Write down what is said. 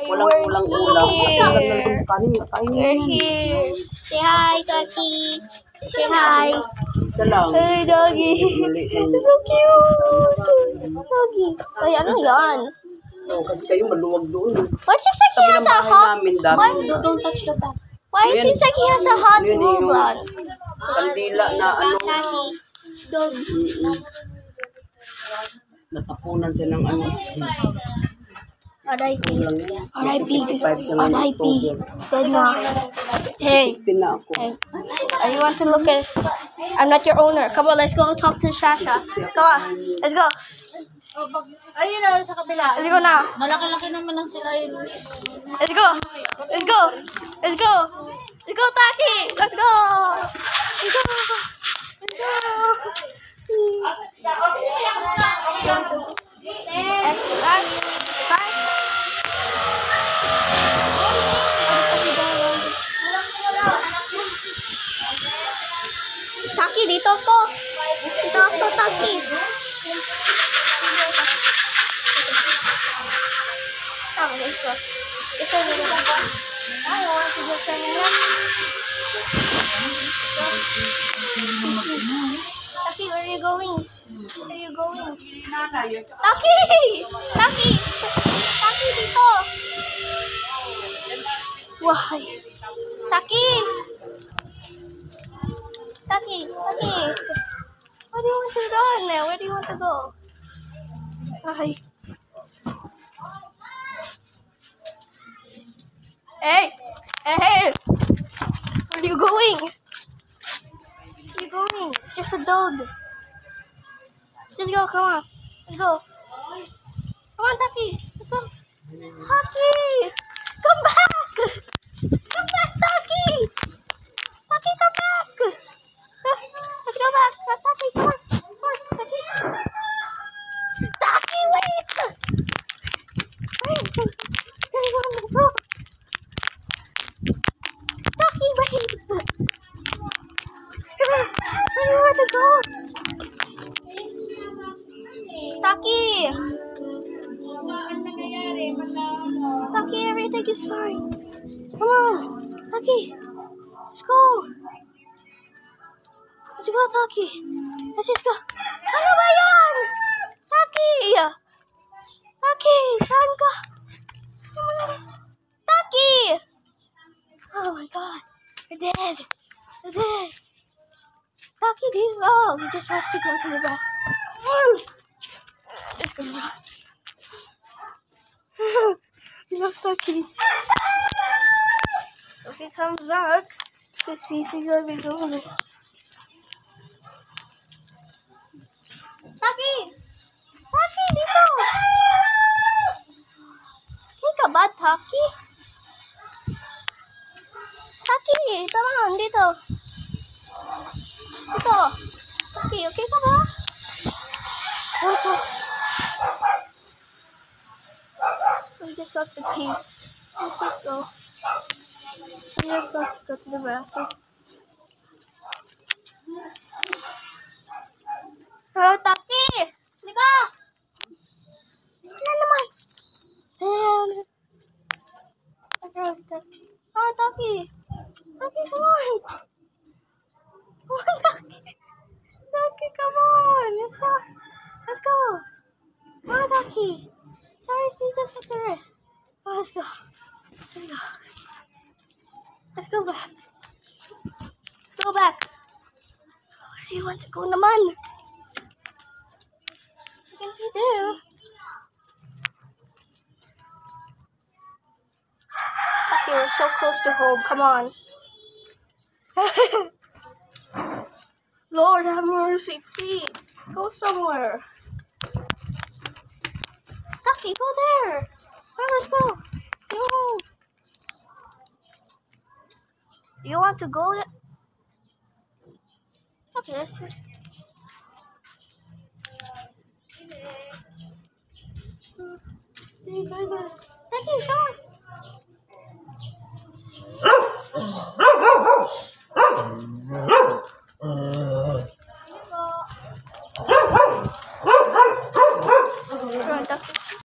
Walang ulang-ulang. Masalag na lang sa kanin. We're here. Say hi, Taki. Say hi. Isa lang. Hey, doggy. It's so cute. Doggy. Ay, ano yan? Oh, kasi kayo maluwag doon. Why it seems like he has a hot... Why? Don't touch the back. Why it seems like he has a hot blue blood? Kandila na ano. Dog. Natapunan siya ng ano. R.I.P. R.I.P. R.I.P. Dead na. Hey. 16 na ako. Hey. You want to look at... I'm not your owner. Come on, let's go talk to Shasha. Come on. Let's go. Ayun na, sa kabila. Let's go now. Malaki-laki naman ang sila yun. Let's go. Let's go. Let's go. Let's go, Taki. Let's go. Let's go. Let's go. Taki, dito ko. Dito ako, Taki. Oh, let's go. Let's go. I want to just hang out. Taki, where are you going? Where are you going? Taki! Taki! Taki, dito! Why? Taki! Taki! Taki! What do you want to do now? Where do you want to go? Why? Hey! Hey! Hey! Where are you going? Where are you going? It's just a dog. Just go, come on. Let's go. Come on, Taki. Let's go. Taki! Come back! Come back, Taki! Taki, come back! Let's go back. Taki, come on. Come on, Taki. Taki, wait! Wait! Where do you want to go? Taki, wait! Where do you want to go? Taki! Taki, everything is fine. Come on! Taki! Let's go! Let's go, Taki! Let's just go! Ano ba yan? Taki! Taki! Saan ka? Taki! Oh my god! You're dead! You're dead! Taki, do you... Oh, he just wants to go to the back. Let's go now. He loves Taki. So he comes back to see if he's going to be doing it. Taki! Taki, dito! Hindi ka ba, Taki? Taki, tama, dito. Dito. Taki, okay ka ba? What's up? We just have to pee. Let's just go. We just have to go to the bathroom. Hello, Taki! Liga! Wala naman! Ayan. Okay, Taki. Ah, Taki! Taki, come on! Come on, Taki! Taki, come on! Let's go! Come on, Taki! Sorry if you just want to rest. Oh, let's go. Let's go. Let's go back. Let's go back. Where do you want to go naman? You can be there. Okay, we're so close to home. Come on. Lord have mercy, please. Go somewhere. Taki, go there. Come on, let's go. Go. You want to go there? Okay, let's see. Taki, come on.